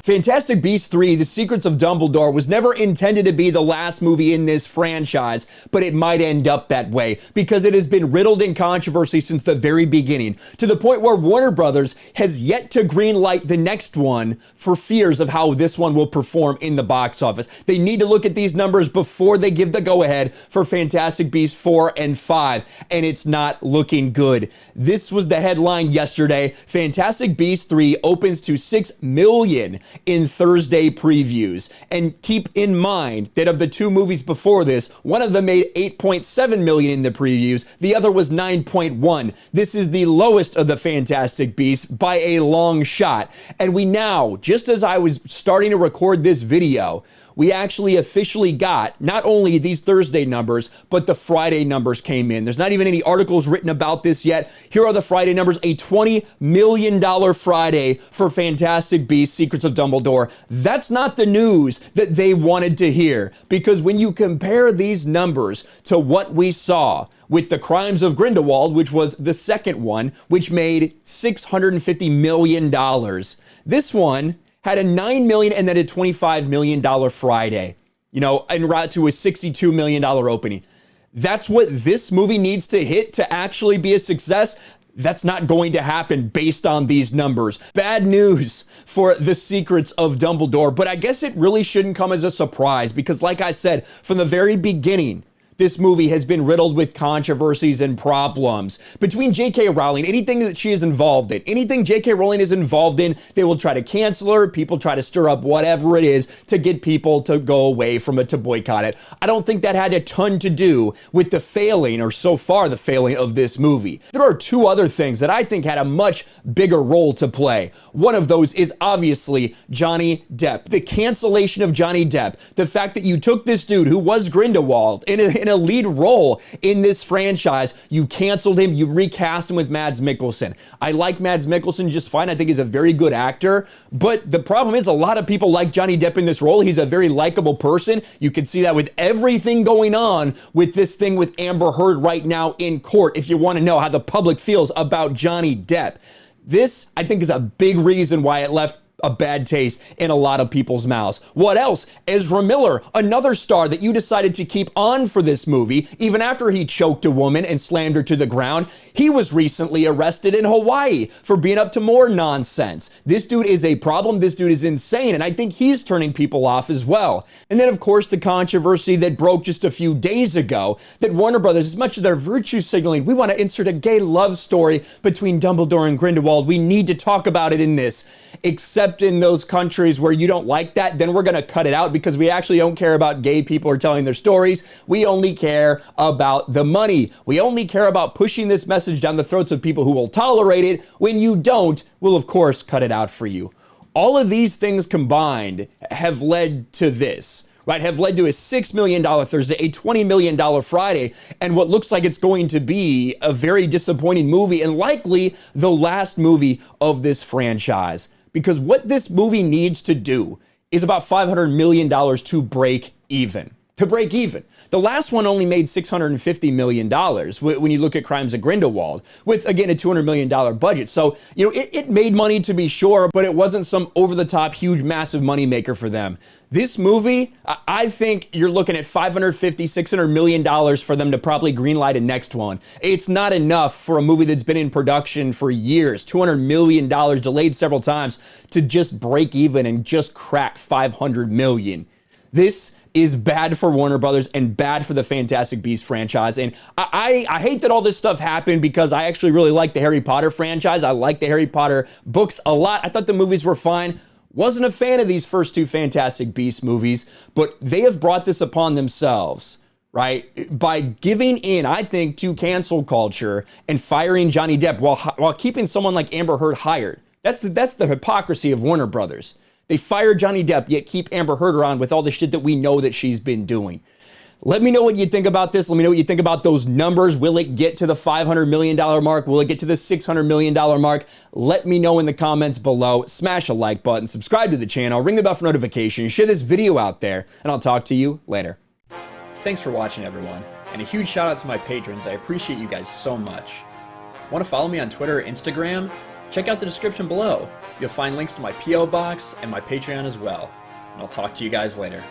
Fantastic Beasts 3: The Secrets of Dumbledore was never intended to be the last movie in this franchise, but it might end up that way because it has been riddled in controversy since the very beginning, to the point where Warner Brothers has yet to greenlight the next one for fears of how this one will perform in the box office. They need to look at these numbers before they give the go-ahead for Fantastic Beasts 4 and 5, and it's not looking good. This was the headline yesterday. Fantastic Beasts 3 opens to 6 million in Thursday previews. And keep in mind that of the two movies before this, one of them made 8.7 million in the previews, the other was 9.1. This is the lowest of the Fantastic Beasts by a long shot. And we now, just as I was starting to record this video, we actually officially got not only these Thursday numbers, but the Friday numbers came in. There's not even any articles written about this yet. Here are the Friday numbers: a $20 million Friday for Fantastic Beasts: Secrets of Dumbledore. That's not the news that they wanted to hear, because when you compare these numbers to what we saw with The Crimes of Grindelwald, which was the second one, which made $650 million, this one had a $9 million and then a $25 million Friday, en route to a $62 million opening. That's what this movie needs to hit to actually be a success. That's not going to happen based on these numbers. Bad news for The Secrets of Dumbledore, but I guess it really shouldn't come as a surprise because, like I said, from the very beginning, this movie has been riddled with controversies and problems. Between J.K. Rowling, anything that she is involved in, anything J.K. Rowling is involved in, they will try to cancel her. People try to stir up whatever it is to get people to go away from it, to boycott it. I don't think that had a ton to do with the failing, or so far the failing, of this movie. There are two other things that I think had a much bigger role to play. One of those is obviously Johnny Depp. The cancellation of Johnny Depp. The fact that you took this dude who was Grindelwald in a lead role in this franchise, you canceled him, you recast him with Mads Mikkelsen. I like Mads Mikkelsen just fine. I think he's a very good actor, but the problem is a lot of people like Johnny Depp in this role. He's a very likable person. You can see that with everything going on with this thing with Amber Heard right now in court, if you want to know how the public feels about Johnny Depp. This, I think, is a big reason why it left a bad taste in a lot of people's mouths. What else? Ezra Miller, another star that you decided to keep on for this movie, even after he choked a woman and slammed her to the ground. He was recently arrested in Hawaii for being up to more nonsense. This dude is a problem. This dude is insane, and I think he's turning people off as well. And then, of course, the controversy that broke just a few days ago, that Warner Brothers, as much as they're virtue signaling, we want to insert a gay love story between Dumbledore and Grindelwald, we need to talk about it in this, except in those countries where you don't like that, then we're going to cut it out because we actually don't care about gay people or telling their stories. We only care about the money. We only care about pushing this message down the throats of people who will tolerate it. When you don't, we'll of course cut it out for you. All of these things combined have led to this, right? Have led to a $6 million Thursday, a $20 million Friday, and what looks like it's going to be a very disappointing movie and likely the last movie of this franchise. Because what this movie needs to do is about $500 million to break even. To break even. The last one only made $650 million when you look at Crimes of Grindelwald, with, again, a $200 million budget. So, it made money to be sure, but it wasn't some over-the-top, huge, massive moneymaker for them. This movie, I think you're looking at $550, $600 million for them to probably greenlight a next one. It's not enough for a movie that's been in production for years, $200 million, delayed several times, to just break even and just crack $500 million. This is bad for Warner Brothers and bad for the Fantastic Beasts franchise. And I hate that all this stuff happened because I actually really like the Harry Potter franchise. I like the Harry Potter books a lot. I thought the movies were fine. Wasn't a fan of these first two Fantastic Beasts movies, but they have brought this upon themselves, right? By giving in, I think, to cancel culture and firing Johnny Depp while keeping someone like Amber Heard hired. That's the hypocrisy of Warner Brothers. They fire Johnny Depp, yet keep Amber Heard around with all the shit that we know that she's been doing. Let me know what you think about this. Let me know what you think about those numbers. Will it get to the $500 million mark? Will it get to the $600 million mark? Let me know in the comments below. Smash a like button, subscribe to the channel, ring the bell for notifications, share this video out there, and I'll talk to you later. Thanks for watching, everyone. And a huge shout out to my patrons. I appreciate you guys so much. Want to follow me on Twitter or Instagram? check out the description below. You'll find links to my P.O. box and my Patreon as well. And I'll talk to you guys later.